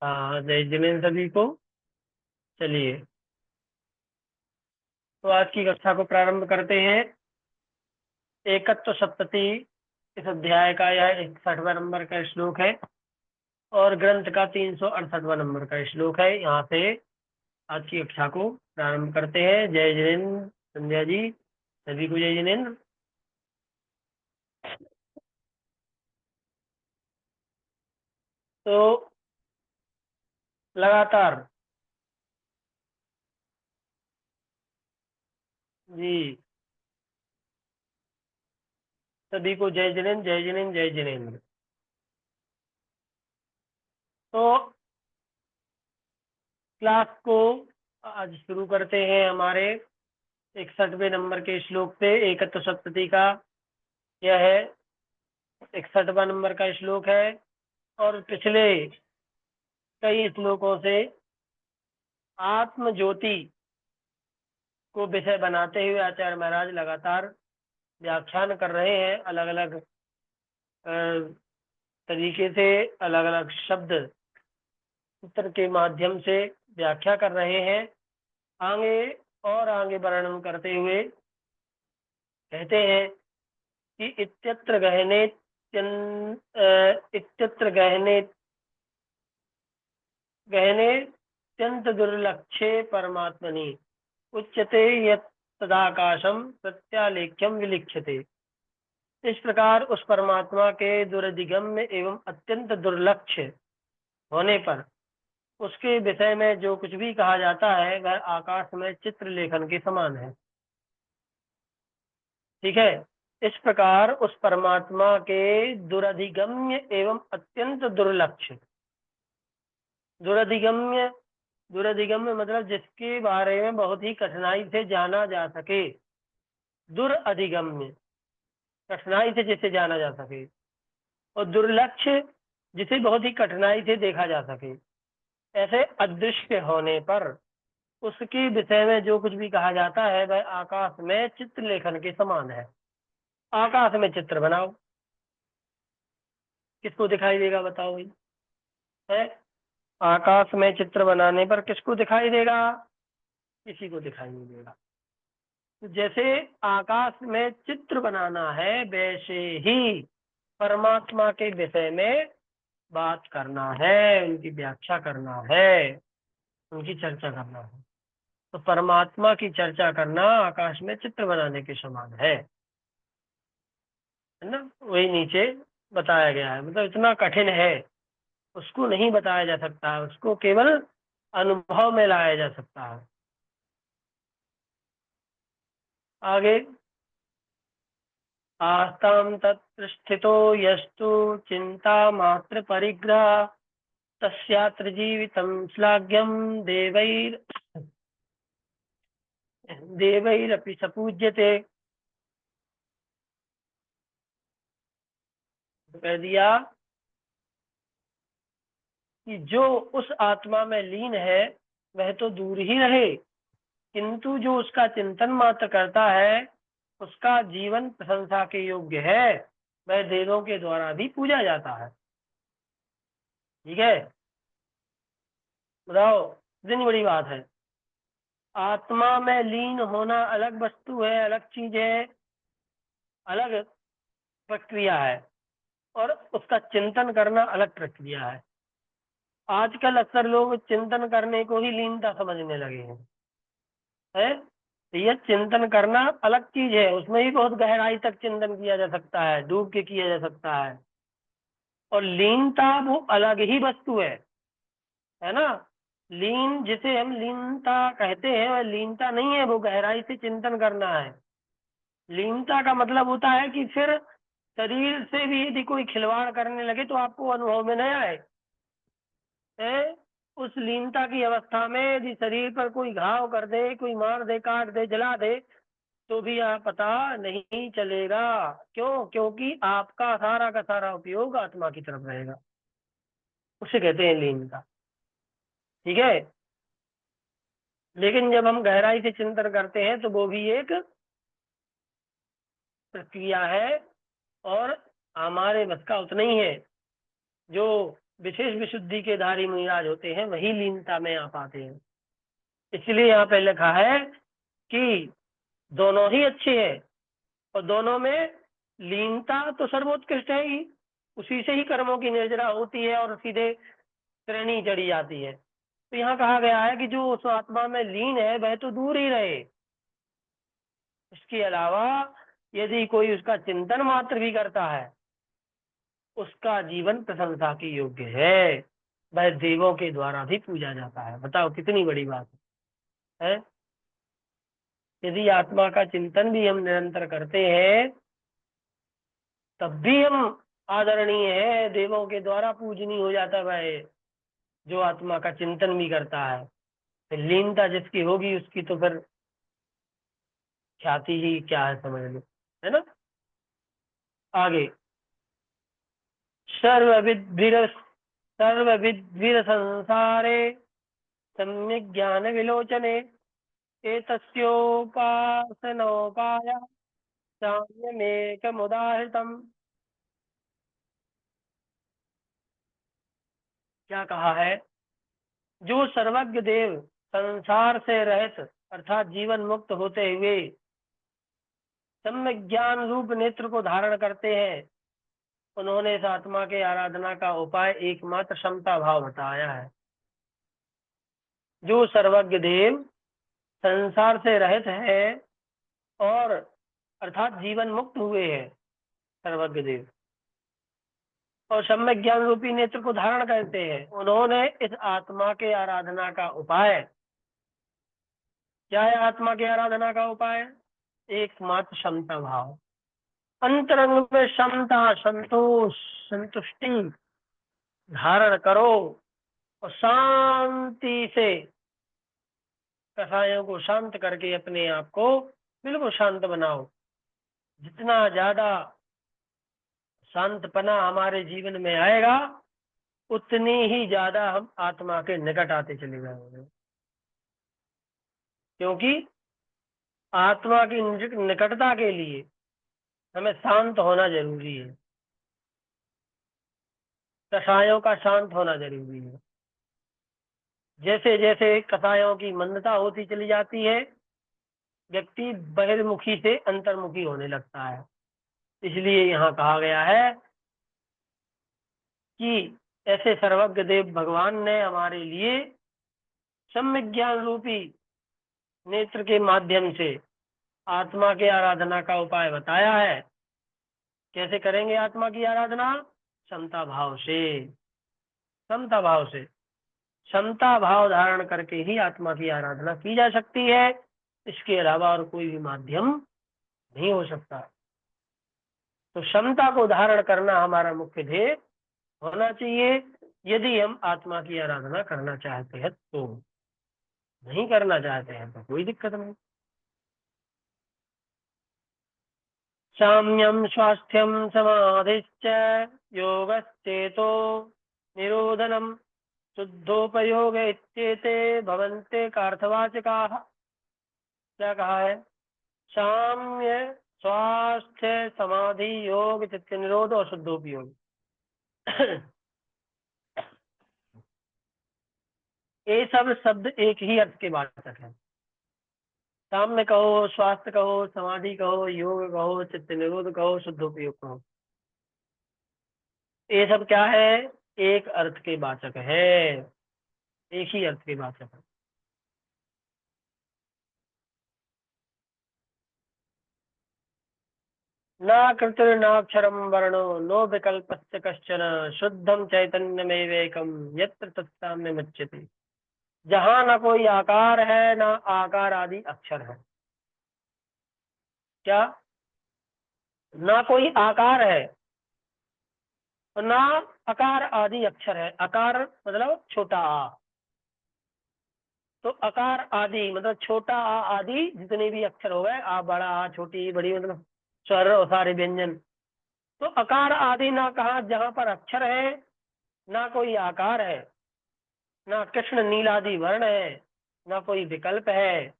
हाँ, जय जिनेन्द्र सभी को। चलिए, तो आज की कक्षा को प्रारंभ करते हैं। एकत्व सप्तति इस अध्याय का यह 61वां नंबर का श्लोक है और ग्रंथ का 368वां नंबर का श्लोक है। यहाँ से आज की कक्षा को प्रारंभ करते हैं। जय जिनेन्द्र संध्या जी, सभी को जय जिनेन्द्र। तो लगातार जी, सभी को जय जिनेन्द्र, जय जिनेन्द्र, जय जिनेन्द्र। तो क्लास को आज शुरू करते हैं हमारे 61वें नंबर के श्लोक से। एकत्व सप्तति का यह है 61वां नंबर का श्लोक है और पिछले कई श्लोकों से आत्म ज्योति को विषय बनाते हुए आचार्य महाराज लगातार व्याख्यान कर रहे हैं। अलग अलग तरीके से, अलग अलग शब्द चित्र के माध्यम से व्याख्या कर रहे हैं। आगे और आगे वर्णन करते हुए कहते हैं कि इत्यत्र गहने दुर्लक्षे परमात्मनि उच्यते यत् तदाकाशम प्रत्यालेख्यम विलिख्यते। इस प्रकार उस परमात्मा के दुर्दिगम्य एवं अत्यंत दुर्लक्ष्य होने पर उसके विषय में जो कुछ भी कहा जाता है वह आकाश में चित्र लेखन के समान है। ठीक है। इस प्रकार उस परमात्मा के दुरधिगम्य एवं अत्यंत दुर्लक्ष्य, दुरधिगम्य, दुरधिगम्य मतलब जिसके बारे में बहुत ही कठिनाई से जाना जा सके। दुरधिगम्य, कठिनाई से जिसे जाना जा सके, और दुर्लक्ष्य जिसे बहुत ही कठिनाई से देखा जा सके। ऐसे अदृश्य होने पर उसके विषय में जो कुछ भी कहा जाता है वह आकाश में चित्र लेखन के समान है। आकाश में चित्र बनाओ, किसको दिखाई देगा बताओ भाई? है, आकाश में चित्र बनाने पर किसको दिखाई देगा? किसी को दिखाई नहीं देगा। तो जैसे आकाश में चित्र बनाना है वैसे ही परमात्मा के विषय में बात करना है, उनकी व्याख्या करना है, उनकी चर्चा करना है। तो परमात्मा की चर्चा करना आकाश में चित्र बनाने के समान है ना। वही नीचे बताया गया है। मतलब इतना कठिन है, उसको नहीं बताया जा सकता है, उसको केवल अनुभव में लाया जा सकता है। आगे, आस्तां तत्र स्थितो यस्तु चिंता मात्र परिग्रह तस्यात्र जीवितं श्लाघ्यं देवैरपि सपूज्यते। कह दिया कि जो उस आत्मा में लीन है वह तो दूर ही रहे, किंतु जो उसका चिंतन मात्र करता है उसका जीवन प्रशंसा के योग्य है। वह देवों के द्वारा भी पूजा जाता है। ठीक है, बताओ, इतनी बड़ी बात है। आत्मा में लीन होना अलग वस्तु है, अलग चीज है, अलग प्रक्रिया है, और उसका चिंतन करना अलग प्रक्रिया है। आजकल अक्सर लोग चिंतन करने को ही लीनता समझने लगे हैं। है, तो यह चिंतन करना अलग चीज है, उसमें भी बहुत गहराई तक चिंतन किया जा सकता है, डूब के किया जा सकता है। और लीनता वो अलग ही वस्तु है ना। लीन जिसे हम लीनता कहते हैं वह लीनता नहीं है, वो गहराई से चिंतन करना है। लीनता का मतलब होता है कि फिर शरीर से भी यदि कोई खिलवाड़ करने लगे तो आपको अनुभव में न आए। है, उस लीनता की अवस्था में यदि शरीर पर कोई घाव कर दे, कोई मार दे, काट दे, जला दे, तो भी आप पता नहीं चलेगा। क्यों? क्योंकि आपका सारा का सारा उपयोग आत्मा की तरफ रहेगा। उसे कहते हैं लीनता। ठीक है। लेकिन जब हम गहराई से चिंतन करते हैं तो वो भी एक प्रक्रिया है, और हमारे बस का उतना ही है। जो विशेष विशुद्धि के धारी मुनिराज होते हैं, वही लीनता में आ पाते हैं। इसलिए यहाँ पे लिखा है कि दोनों ही अच्छे हैं और दोनों में लीनता तो सर्वोत्कृष्ट है ही, उसी से ही कर्मों की निर्जरा होती है और सीधे श्रेणी चढ़ी जाती है। तो यहाँ कहा गया है कि जो उस आत्मा में लीन है वह तो दूर ही रहे। इसके अलावा यदि कोई उसका चिंतन मात्र भी करता है, उसका जीवन प्रशंसा के योग्य है, वह देवों के द्वारा भी पूजा जाता है। बताओ कितनी बड़ी बात है। यदि आत्मा का चिंतन भी हम निरंतर करते हैं तब भी हम आदरणीय है, देवों के द्वारा पूजनीय हो जाता है वह जो आत्मा का चिंतन भी करता है। फिर लीनता जिसकी होगी उसकी तो फिर ख्याति ही क्या है, समझ लो, है ना। आगे सर्वविद्भिर संसारे सम्यक ज्ञान विलोचने एतस्योपासनोपाय साम्यमेकमुदाहृतम्। क्या कहा है? जो सर्वज्ञ देव संसार से रहित अर्थात जीवन मुक्त होते हुए सम्यक ज्ञान रूप नेत्र को धारण करते हैं, उन्होंने इस आत्मा के आराधना का उपाय एकमात्र क्षमता भाव बताया है। जो सर्वज्ञ देव संसार से रहित है और अर्थात जीवन मुक्त हुए हैं सर्वज्ञ देव और सम्यक ज्ञान रूपी नेत्र को धारण करते हैं, उन्होंने इस आत्मा के आराधना का उपाय, क्या है आत्मा के आराधना का उपाय? एकमात्र क्षमता भाव। अंतरंग में क्षमता, संतोष, संतुष्टि धारण करो और शांति से कसायों को शांत करके अपने आप को बिल्कुल शांत बनाओ। जितना ज्यादा शांतपना हमारे जीवन में आएगा उतनी ही ज्यादा हम आत्मा के निकट आते चले जाएंगे, क्योंकि आत्मा की निकटता के लिए हमें शांत होना जरूरी है, कसायों का शांत होना जरूरी है। जैसे जैसे कसायों की मंदता होती चली जाती है, व्यक्ति बहिर्मुखी से अंतर्मुखी होने लगता है। इसलिए यहाँ कहा गया है कि ऐसे सर्वज्ञ देव भगवान ने हमारे लिए सम्यक ज्ञान रूपी नेत्र के माध्यम से आत्मा के आराधना का उपाय बताया है। कैसे करेंगे आत्मा की आराधना? समता भाव से, समता भाव से, समता भाव धारण करके ही आत्मा की आराधना की जा सकती है। इसके अलावा और कोई भी माध्यम नहीं हो सकता। तो क्षमता को धारण करना हमारा मुख्य ध्येय होना चाहिए यदि हम आत्मा की आराधना करना चाहते हैं। तो नहीं करना चाहते हैं तो कोई दिक्कत नहीं। साम्यम स्वास्थ्यम समाधिश्च योगश्चेतो निरोधनम शुद्धोपयोग इत्येते भवन्ते कार्थवाचकाः। क्या कहा है? साम्य, स्वास्थ्य, समाधि, योग, चित्त निरोध और शुद्धोपयोग ये सब शब्द एक ही अर्थ के वाचक है। साम्य कहो, स्वास्थ्य कहो, समाधि कहो, योग कहो, चित्त निरोध कहो, शुद्धोपयोग कहो, ये सब क्या है? एक अर्थ के वाचक है, एक ही अर्थ के वाचक है। न कृतिर्नाक्षरम वर्णो नो विकल्पस्य कश्चन शुद्धम चैतन्यमेवैकम यत्र तत्साम्यमुच्यते। जहाँ न कोई आकार है न आकार आदि अक्षर है। क्या? ना कोई आकार है और ना आकार आदि अक्षर है। आकार मतलब छोटा आ, तो आकार आदि मतलब छोटा आ आदि जितने भी अक्षर हो गए, आ बड़ा, आ छोटी, बड़ी, मतलब स्वर और सारे व्यंजन। तो आकार आदि ना कहा जहाँ पर अक्षर है, ना कोई आकार है, ना कृष्ण नीलादि वर्ण है, ना कोई विकल्प है,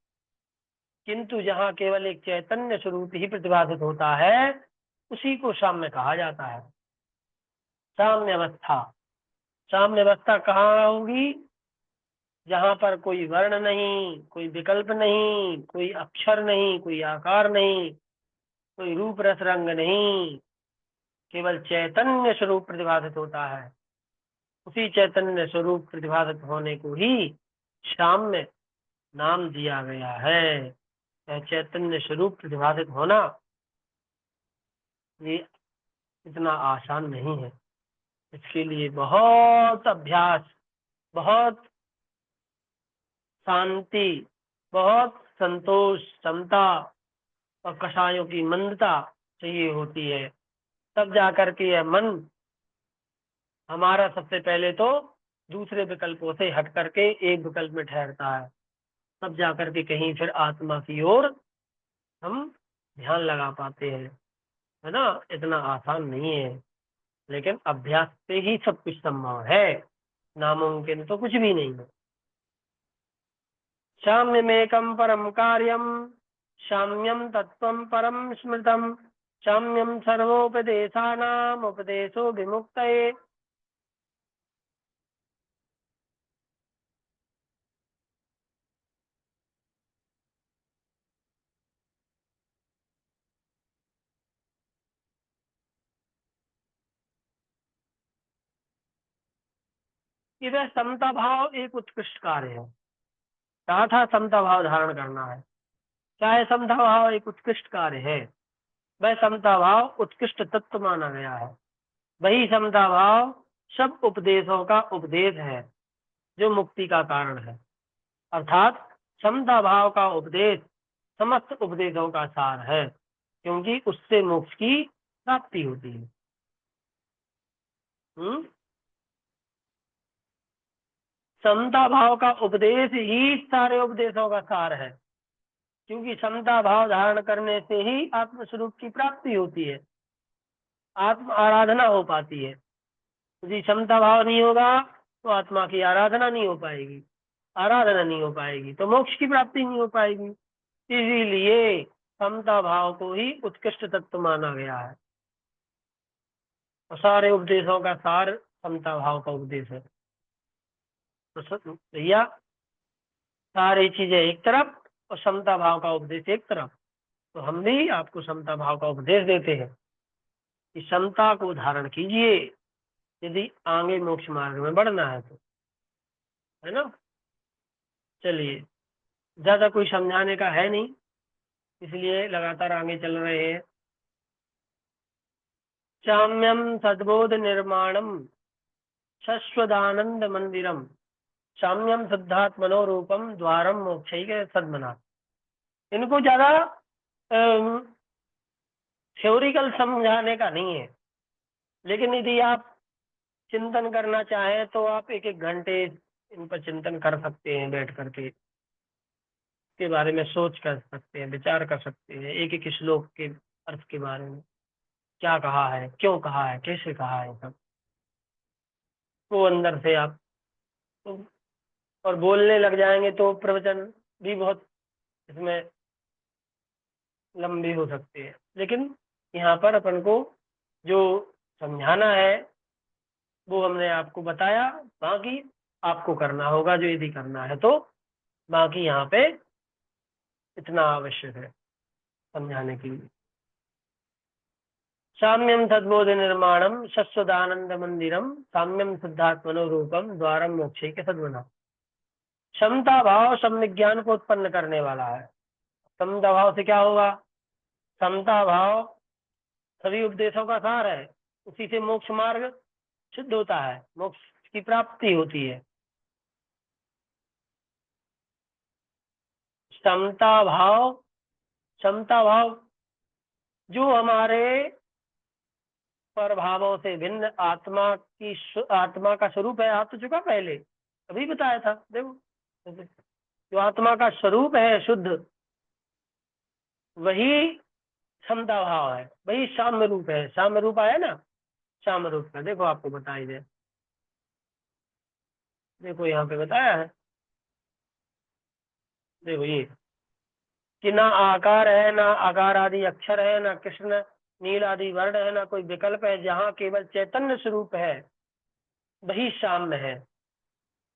किंतु जहाँ केवल एक चैतन्य स्वरूप ही प्रतिभासित होता है उसी को साम्य कहा जाता है। साम्य अवस्था। साम्य अवस्था कहाँ होगी? जहाँ पर कोई वर्ण नहीं, कोई विकल्प नहीं, कोई अक्षर नहीं, कोई आकार नहीं, कोई रूप रस रंग नहीं, केवल चैतन्य स्वरूप प्रतिभासित होता है। उसी चैतन्य स्वरूप प्रतिभासित होने को ही साम्य नाम दिया गया है। यह चैतन्य स्वरूप प्रतिभासित होना ये इतना आसान नहीं है। इसके लिए बहुत अभ्यास, बहुत शांति, बहुत संतोष, समता और कषायों की मंदता चाहिए होती है। तब जाकर के यह मन हमारा सबसे पहले तो दूसरे विकल्पों से हट करके एक विकल्प में ठहरता है। तब जाकर के कहीं फिर आत्मा की ओर हम ध्यान लगा पाते हैं, है ना। इतना आसान नहीं है, लेकिन अभ्यास से ही सब कुछ संभव है। नामुमकिन तो कुछ भी नहीं है। साम्यमेकं परम कार्यम, साम्यम तत्वम परम स्मृतम, साम्यम सर्वोपदेशानाम उपदेशो विमुक्तये। इधर समता भाव एक उत्कृष्ट कार्य है। कहा था समता भाव धारण करना है। चाहे समता भाव एक उत्कृष्ट कार्य है, वह समता भाव उत्कृष्ट तत्व माना गया है। वही समता भाव सब उपदेशों का उपदेश है, जो मुक्ति का कारण है। अर्थात समता भाव का उपदेश समस्त उपदेशों का सार है, क्योंकि उससे मोक्ष की प्राप्ति होती है। समता भाव का उपदेश ही सारे उपदेशों का सार है, क्योंकि समता भाव धारण करने से ही आत्मस्वरूप की प्राप्ति होती है, आत्म आराधना हो पाती है। यदि समता भाव नहीं होगा तो आत्मा की आराधना नहीं हो पाएगी, आराधना नहीं हो पाएगी तो मोक्ष की प्राप्ति नहीं हो पाएगी। इसीलिए समता भाव को ही उत्कृष्ट तत्व माना गया है, और सारे उपदेशों का सार समता भाव का उपदेश है। तो भैया, सारी चीजें एक तरफ और समता भाव का उपदेश एक तरफ, तो हम भी आपको समता भाव का उपदेश देते हैं कि समता को धारण कीजिए, यदि आगे मोक्ष मार्ग में बढ़ना है तो, है ना। चलिए, ज्यादा कोई समझाने का है नहीं, इसलिए लगातार आगे चल रहे हैं। साम्यम सद्बोध निर्माणम शश्वदानंद मंदिरम, साम्यम शुद्धात्मनो रूपम द्वारम मोक्षैक सद्मना। इनको ज्यादा थ्योरिकल समझाने का नहीं है, लेकिन यदि आप चिंतन करना चाहें तो आप एक एक घंटे इन पर चिंतन कर सकते हैं, बैठ करके के बारे में सोच कर सकते हैं, विचार कर सकते हैं, एक एक श्लोक के अर्थ के बारे में, क्या कहा है, क्यों कहा है, कैसे कहा है, सब वो अंदर से आप तो, और बोलने लग जाएंगे तो प्रवचन भी बहुत इसमें लंबी हो सकती है। लेकिन यहाँ पर अपन को जो समझाना है वो हमने आपको बताया, बाकी आपको करना होगा जो यदि करना है तो। बाकी यहाँ पे इतना आवश्यक है समझाने के लिए। साम्यम तद्बोध निर्माणम शश्वदानंद मंदिरम, साम्यम शुद्धात्मनो रूपम द्वारम मोक्षे के सद्मना। समता भाव सम ज्ञान को उत्पन्न करने वाला है। समता भाव से क्या होगा? समता भाव सभी उपदेशों का सार है, उसी से मोक्ष मार्ग सिद्ध होता है, मोक्ष की प्राप्ति होती है। समता भाव, समता भाव जो हमारे प्रभावों से भिन्न आत्मा का स्वरूप है। आ तो चुका पहले, अभी बताया था। देखो, जो आत्मा का स्वरूप है शुद्ध, वही क्षमता भाव है, वही साम्य रूप है। साम्य रूप आया ना, साम्य रूप का देखो आपको बताई दे, देखो यहाँ पे बताया है। देखो ये कि ना आकार है, ना आकार आदि अक्षर है, ना कृष्ण नील आदि वर्ण है, ना कोई विकल्प है, जहाँ केवल चैतन्य स्वरूप है, वही साम्य है,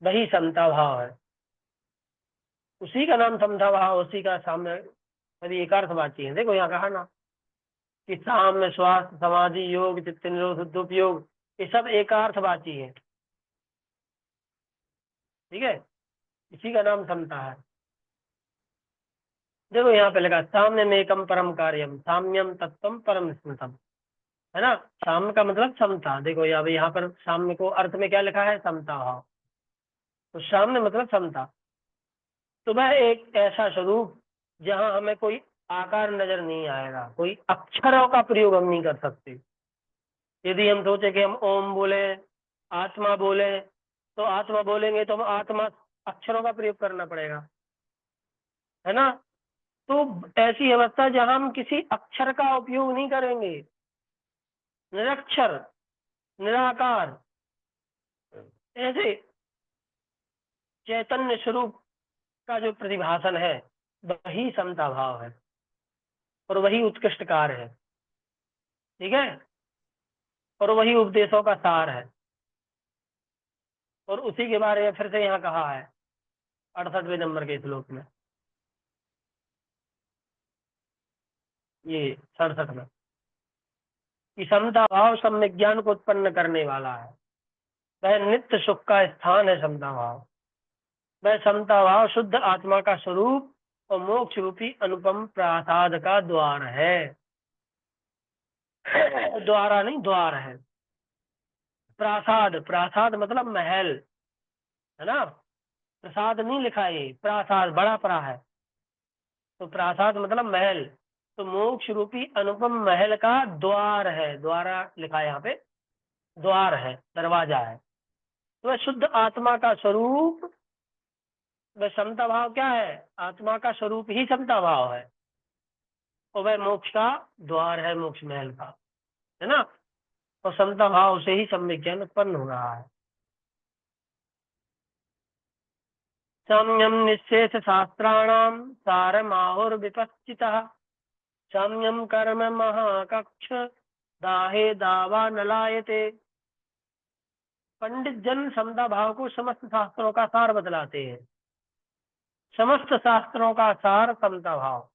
वही समता भाव है, उसी का नाम समता भाव, उसी का साम्य। यदि एक अर्थवाची है, देखो यहाँ कहा ना कि साम्य, स्वास्थ्य, समाधि, योग, चित्त निरोध, शुद्धोपयोग, ये सब एकार्थवाची है। ठीक है, इसी का नाम समता है। देखो यहाँ पे लगा साम्य में एकम परम कार्यम, साम्यम तत्वम परम स्मृतम, है ना। साम्य का मतलब समता। देखो यहाँ पर साम्य को अर्थ में क्या लिखा है, समता भाव। तो साम्य मतलब समता। तो वह एक ऐसा स्वरूप जहाँ हमें कोई आकार नजर नहीं आएगा, कोई अक्षरों का प्रयोग हम नहीं कर सकते। यदि हम सोचे कि हम ओम बोले, आत्मा बोले, तो आत्मा बोलेंगे तो हम आत्मा अक्षरों का प्रयोग करना पड़ेगा, है ना। तो ऐसी अवस्था जहां हम किसी अक्षर का उपयोग नहीं करेंगे, निरक्षर, निराकार, ऐसे चैतन्य स्वरूप का जो प्रतिभासन है, वही समता भाव है और वही उत्कृष्ट कार्य है। ठीक है, और वही उपदेशों का सार है। और उसी के बारे में फिर से यहाँ कहा है 68वें नंबर के श्लोक में, ये 67 में, कि समता भाव सम्यक ज्ञान को उत्पन्न करने वाला है, वह नित्य सुख का स्थान है। समता भाव, वह समता भाव शुद्ध आत्मा का स्वरूप और मोक्ष रूपी अनुपम प्रासाद का द्वार है। द्वारा नहीं, द्वार है। प्रासाद, प्रासाद मतलब महल, है ना। प्रसाद नहीं लिखा है, प्रासाद बड़ा परा है, तो प्रासाद मतलब महल। तो मोक्ष रूपी अनुपम महल का द्वार है, द्वारा लिखा है यहाँ पे, द्वार है, दरवाजा है। तो वह शुद्ध आत्मा का स्वरूप, वह समता भाव क्या है, आत्मा का स्वरूप ही समता भाव है, और वह मोक्ष का द्वार है, मोक्ष महल का, है ना। और समता भाव से ही सम्यक ज्ञान उत्पन्न हो रहा है। साम्यम निःशेष शास्त्राणाम सारमाहुर्विपश्चितः, साम्यम कर्म महाकक्ष दाहे दावा नलायते। पंडित जन समता भाव को समस्त शास्त्रों का सार बतलाते हैं। समस्त शास्त्रों का सार समता भाव।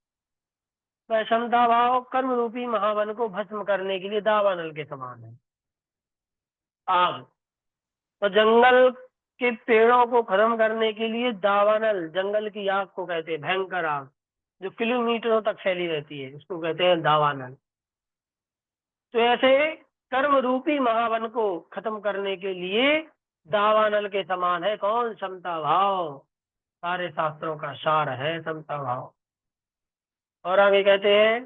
वह समता भाव कर्म रूपी महावन को भस्म करने के लिए दावानल के समान है। आग, तो जंगल के पेड़ों को खत्म करने के लिए दावानल, जंगल की आग को कहते हैं, भयंकर आग जो किलोमीटरों तक फैली रहती है, उसको कहते हैं दावानल। तो ऐसे कर्म रूपी महावन को खत्म करने के लिए दावानल के समान है कौन, समता भाव। सारे शास्त्रों का सार है समता भाव। और आगे कहते हैं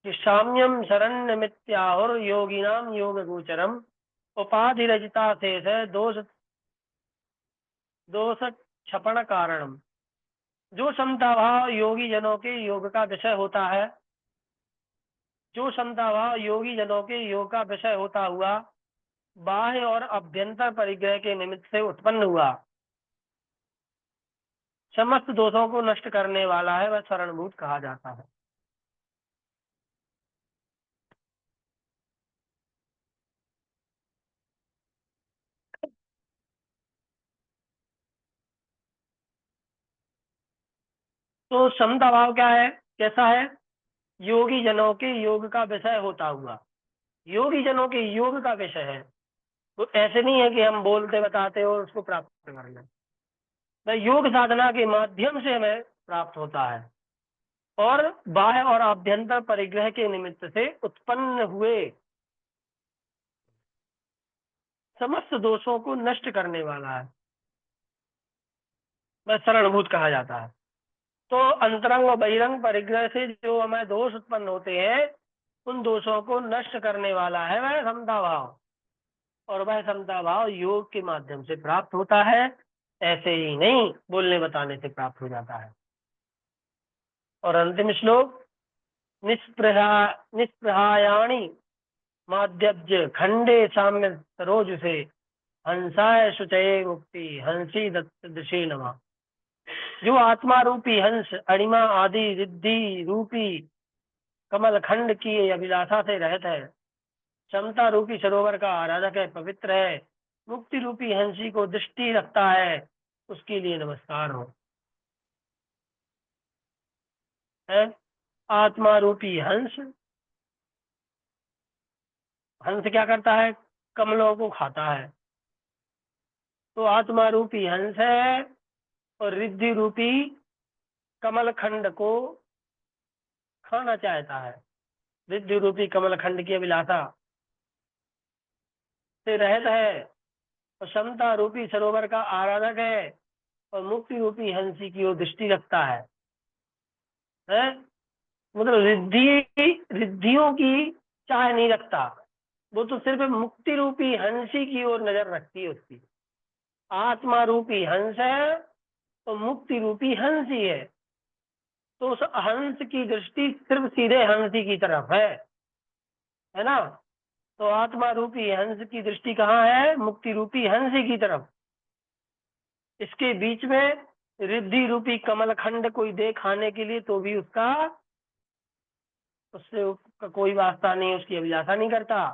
कि साम्यम शरण्य मित्याहुर योगिनाम योग गोचरम, उपाधि रचिता शेष है दोष, दोष क्षपण कारणम। जो समता भाव योगी जनों के योग का विषय होता है, जो समता भाव योगी जनों के योग का विषय होता हुआ बाह्य और अभ्यंतर परिग्रह के निमित्त से उत्पन्न हुआ, समस्त दोषों को नष्ट करने वाला है, वह शरणभूत कहा जाता है। तो समता भाव क्या है, कैसा है, योगी जनों के योग का विषय होता हुआ, योगी जनों के योग का विषय है। तो ऐसे नहीं है कि हम बोलते बताते और उसको प्राप्त कर लें, वह योग साधना के माध्यम से हमें प्राप्त होता है, और बाह्य और आभ्यंतर परिग्रह के निमित्त से उत्पन्न हुए समस्त दोषों को नष्ट करने वाला है, वह शरणभूत कहा जाता है। तो अंतरंग और बहिरंग परिग्रह से जो हमें दोष उत्पन्न होते हैं, उन दोषों को नष्ट करने वाला है वह समता भाव, और वह समता भाव योग के माध्यम से प्राप्त होता है, ऐसे ही नहीं बोलने बताने से प्राप्त हो जाता है। और अंतिम श्लोक, निष्प्रहा निष्प्रहायाणी माध्यब्ज खंडे साम्य सरोज से, हंसाय शुचये मुक्ति हंसी दत्त दृशे नमः। जो आत्मा रूपी हंस अणिमा आदि रिद्धि रूपी कमल खंड की अभिलाषा से रहित है, समता रूपी सरोवर का आराधक है, पवित्र है, मुक्ति रूपी हंसी को दृष्टि रखता है, उसके लिए नमस्कार हो। है आत्मा रूपी हंस, हंस क्या करता है? कमलों को खाता है। तो आत्मा रूपी हंस है और रिद्धि रूपी कमल खंड को खाना चाहता है। रिद्धि रूपी कमल खंड की अभिलाषा से रहित है और समता रूपी सरोवर का आराधक है और मुक्ति रूपी हंसी की ओर दृष्टि रखता है? मतलब रिद्धियों की चाह नहीं रखता, वो तो सिर्फ मुक्ति रूपी हंसी की ओर नजर रखती है उसकी। आत्मा रूपी हंस है तो मुक्ति रूपी हंसी है, तो उस हंस की दृष्टि सिर्फ सीधे हंसी की तरफ है ना। तो आत्मा रूपी हंस की दृष्टि कहाँ है? मुक्ति रूपी हंसी की तरफ। इसके बीच में रिद्धि रूपी कमल खंड कोई दे खाने के लिए तो भी उसका उससे कोई वास्ता नहीं, उसकी अभिलाषा नहीं करता।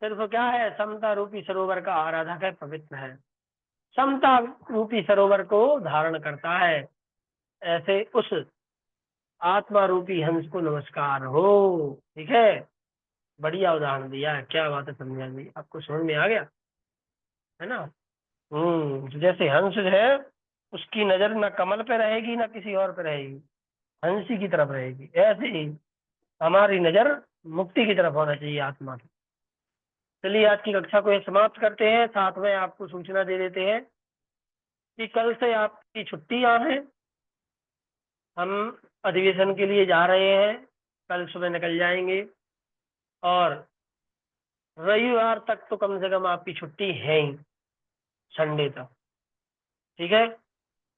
सिर्फ क्या है? समता रूपी सरोवर का आराधक है, पवित्र है, समता रूपी सरोवर को धारण करता है। ऐसे उस आत्मा रूपी हंस को नमस्कार हो। ठीक है, बढ़िया उदाहरण दिया है, क्या बात है, समझा दी आपको, समझ में आ गया है ना। जैसे हंस है, उसकी नजर ना कमल पे रहेगी ना किसी और पे रहेगी, हंसी की तरफ रहेगी। ऐसे ही हमारी नजर मुक्ति की तरफ होना चाहिए, आत्मा की। चलिए आज की कक्षा को ये समाप्त करते हैं। साथ में आपको सूचना दे देते हैं कि कल से आपकी छुट्टियां हैं, हम अधिवेशन के लिए जा रहे हैं, कल सुबह निकल जाएंगे और रविवार तक तो कम से कम आपकी छुट्टी है ही, संडे तक। ठीक है,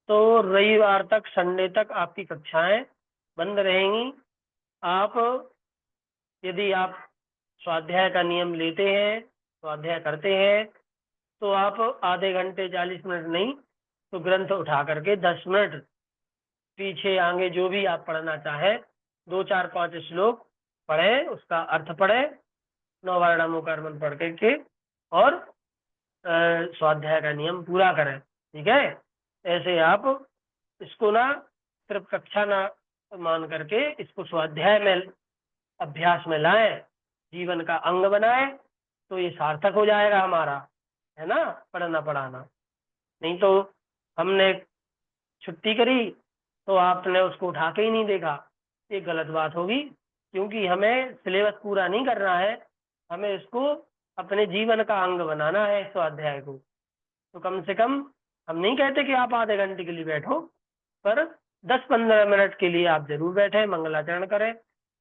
तो रविवार तक, संडे तक आपकी कक्षाएं बंद रहेंगी। आप यदि आप स्वाध्याय का नियम लेते हैं, स्वाध्याय करते हैं, तो आप आधे घंटे 40 मिनट नहीं तो ग्रंथ उठा करके 10 मिनट पीछे आगे जो भी आप पढ़ना चाहे 2 4 5 श्लोक पढ़े, उसका अर्थ पढ़े, 9 वर्णमों पढ़ करके और स्वाध्याय का नियम पूरा करें। ठीक है, ऐसे आप इसको ना सिर्फ कक्षा ना मान करके इसको स्वाध्याय में, अभ्यास में लाएं, जीवन का अंग बनाए, तो ये सार्थक हो जाएगा हमारा, है ना, पढ़ना पढ़ाना। नहीं तो हमने छुट्टी करी तो आपने उसको उठा के ही नहीं देखा, ये गलत बात होगी, क्योंकि हमें सिलेबस पूरा नहीं करना है, हमें इसको अपने जीवन का अंग बनाना है इस स्वाध्याय को। तो कम से कम, हम नहीं कहते कि आप आधे घंटे के लिए बैठो, पर 10 15 मिनट के लिए आप जरूर बैठे, मंगलाचरण करें,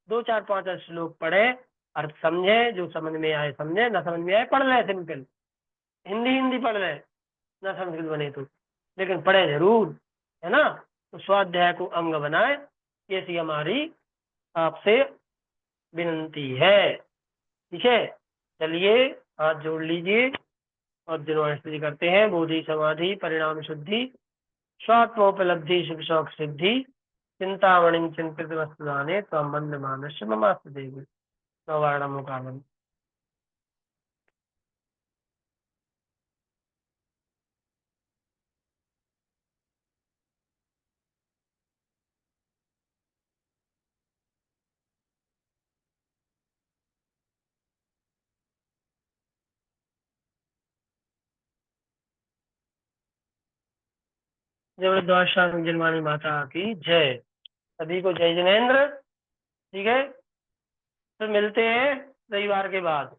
2 4 5 श्लोक पढ़े, अर्थ समझे, जो समझ में आए समझे, ना समझ में आए पढ़ ले, सिंपल हिंदी हिंदी पढ़ ले, ना संस्कृत बने तो, लेकिन पढ़े जरूर, है ना। तो स्वाध्याय को अंग बनाए, ऐसी हमारी आपसे विनती है। ठीक है, चलिए हाथ जोड़ लीजिए और दिनवाणी करते हैं। बोधि समाधि परिणाम शुद्धि स्वात्मोपलब्धि शुभ शौक सिद्धि चिंतामणि चिंतित वस्तुदाने त्वं वंदे मानस्य ममास्तु देवी। नवारणमो कामम। जबरदस्त जिनवाणी माता की जय। सभी को जय जिनेन्द्र। ठीक है, तो मिलते हैं रविवार के बाद।